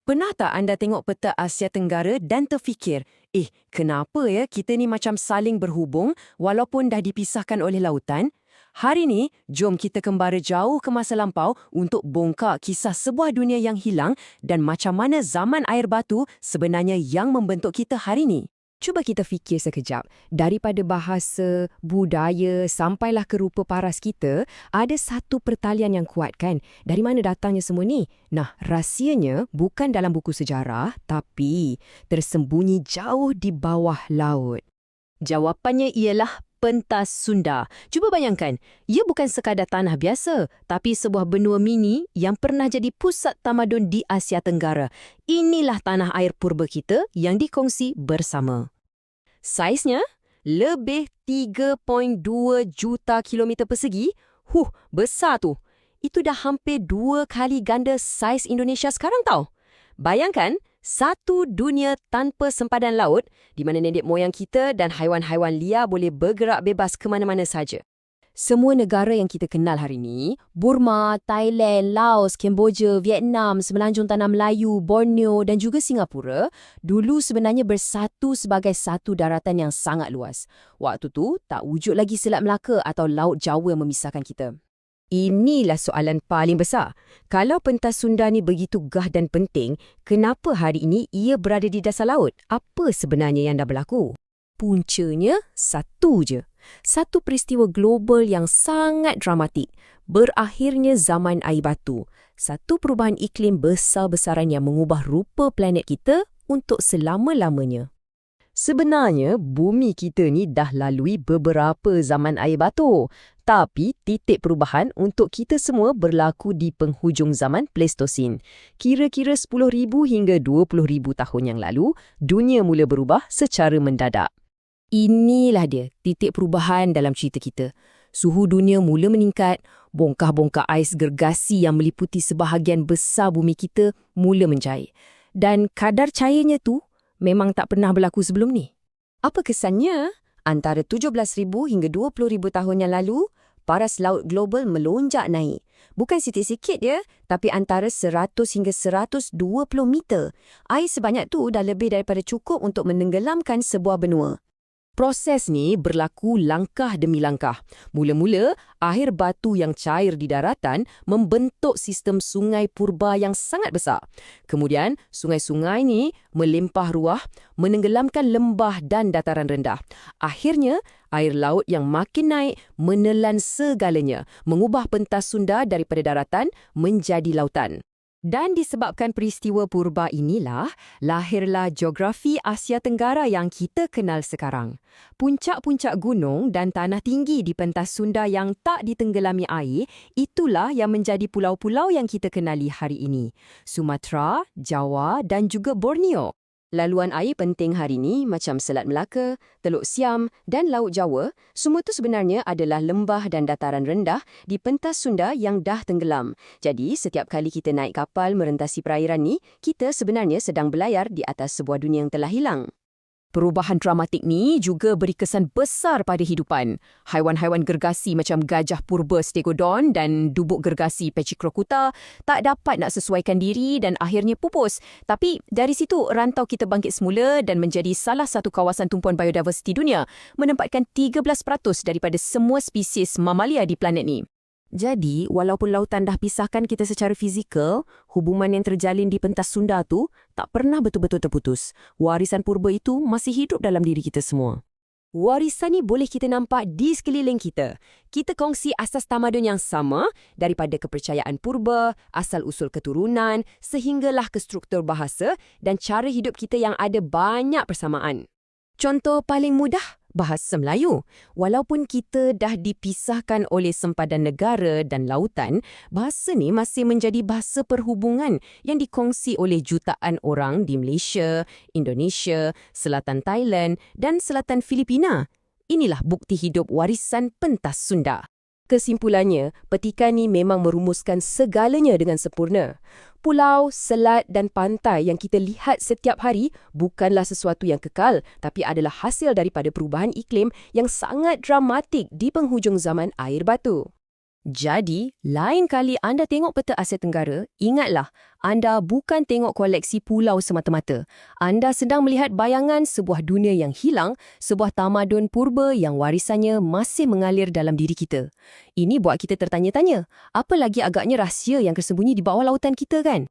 Pernah tak anda tengok peta Asia Tenggara dan terfikir, kenapa ya kita ni macam saling berhubung walaupun dah dipisahkan oleh lautan? Hari ni, jom kita kembara jauh ke masa lampau untuk bongkar kisah sebuah dunia yang hilang dan macam mana zaman air batu sebenarnya yang membentuk kita hari ni. Cuba kita fikir sekejap. Daripada bahasa, budaya, sampailah ke rupa paras kita, ada satu pertalian yang kuat kan? Dari mana datangnya semua ni? Nah, rahsianya bukan dalam buku sejarah, tapi tersembunyi jauh di bawah laut. Jawapannya ialah pentas Sunda. Cuba bayangkan, ia bukan sekadar tanah biasa, tapi sebuah benua mini yang pernah jadi pusat tamadun di Asia Tenggara. Inilah tanah air purba kita yang dikongsi bersama. Saiznya, lebih 3.2 juta kilometer persegi. Besar tu. Itu dah hampir 2 kali ganda saiz Indonesia sekarang tau. Bayangkan, satu dunia tanpa sempadan laut di mana nenek moyang kita dan haiwan-haiwan liar boleh bergerak bebas ke mana-mana saja. Semua negara yang kita kenal hari ini, Burma, Thailand, Laos, Kemboja, Vietnam, Semenanjung Tanah Melayu, Borneo dan juga Singapura, dulu sebenarnya bersatu sebagai satu daratan yang sangat luas. Waktu tu, tak wujud lagi Selat Melaka atau Laut Jawa yang memisahkan kita. Inilah soalan paling besar. Kalau pentas Sunda ni begitu gah dan penting, kenapa hari ini ia berada di dasar laut? Apa sebenarnya yang dah berlaku? Puncanya satu je. Satu peristiwa global yang sangat dramatik. Berakhirnya zaman air batu. Satu perubahan iklim besar-besaran yang mengubah rupa planet kita untuk selama-lamanya. Sebenarnya, bumi kita ni dah lalui beberapa zaman air batu. Tapi titik perubahan untuk kita semua berlaku di penghujung zaman Pleistosen. Kira-kira 10,000 hingga 20,000 tahun yang lalu, dunia mula berubah secara mendadak. Inilah dia, titik perubahan dalam cerita kita. Suhu dunia mula meningkat, bongkah-bongkah ais gergasi yang meliputi sebahagian besar bumi kita mula mencair. Dan kadar cairnya tu memang tak pernah berlaku sebelum ni. Apa kesannya? Antara 17,000 hingga 20,000 tahun yang lalu, paras laut global melonjak naik. Bukan sikit-sikit ya, tapi antara 100 hingga 120 meter. Air sebanyak tu dah lebih daripada cukup untuk menenggelamkan sebuah benua. Proses ni berlaku langkah demi langkah. Mula-mula, air batu yang cair di daratan membentuk sistem sungai purba yang sangat besar. Kemudian, sungai-sungai ni melimpah ruah, menenggelamkan lembah dan dataran rendah. Akhirnya, air laut yang makin naik menelan segalanya, mengubah pentas Sunda daripada daratan menjadi lautan. Dan disebabkan peristiwa purba inilah, lahirlah geografi Asia Tenggara yang kita kenal sekarang. Puncak-puncak gunung dan tanah tinggi di pentas Sunda yang tak ditenggelami air, itulah yang menjadi pulau-pulau yang kita kenali hari ini. Sumatera, Jawa dan juga Borneo. Laluan air penting hari ini macam Selat Melaka, Teluk Siam dan Laut Jawa, semua itu sebenarnya adalah lembah dan dataran rendah di pentas Sunda yang dah tenggelam. Jadi, setiap kali kita naik kapal merentasi perairan ni, kita sebenarnya sedang berlayar di atas sebuah dunia yang telah hilang. Perubahan dramatik ni juga beri kesan besar pada hidupan. Haiwan-haiwan gergasi macam gajah purba Stegodon dan dubuk gergasi Pachyrhocota tak dapat nak sesuaikan diri dan akhirnya pupus. Tapi dari situ rantau kita bangkit semula dan menjadi salah satu kawasan tumpuan biodiversiti dunia, menempatkan 13% daripada semua spesies mamalia di planet ni. Jadi, walaupun lautan dah pisahkan kita secara fizikal, hubungan yang terjalin di pentas Sunda tu tak pernah betul-betul terputus. Warisan purba itu masih hidup dalam diri kita semua. Warisan ni boleh kita nampak di sekeliling kita. Kita kongsi asas tamadun yang sama daripada kepercayaan purba, asal-usul keturunan, sehinggalah ke struktur bahasa dan cara hidup kita yang ada banyak persamaan. Contoh paling mudah, bahasa Melayu. Walaupun kita dah dipisahkan oleh sempadan negara dan lautan, bahasa ni masih menjadi bahasa perhubungan yang dikongsi oleh jutaan orang di Malaysia, Indonesia, selatan Thailand dan selatan Filipina. Inilah bukti hidup warisan pentas Sunda. Kesimpulannya, petikan ni memang merumuskan segalanya dengan sempurna. Pulau, selat dan pantai yang kita lihat setiap hari bukanlah sesuatu yang kekal, tapi adalah hasil daripada perubahan iklim yang sangat dramatik di penghujung zaman air batu. Jadi, lain kali anda tengok peta Asia Tenggara, ingatlah, anda bukan tengok koleksi pulau semata-mata. Anda sedang melihat bayangan sebuah dunia yang hilang, sebuah tamadun purba yang warisannya masih mengalir dalam diri kita. Ini buat kita tertanya-tanya, apa lagi agaknya rahsia yang tersembunyi di bawah lautan kita kan?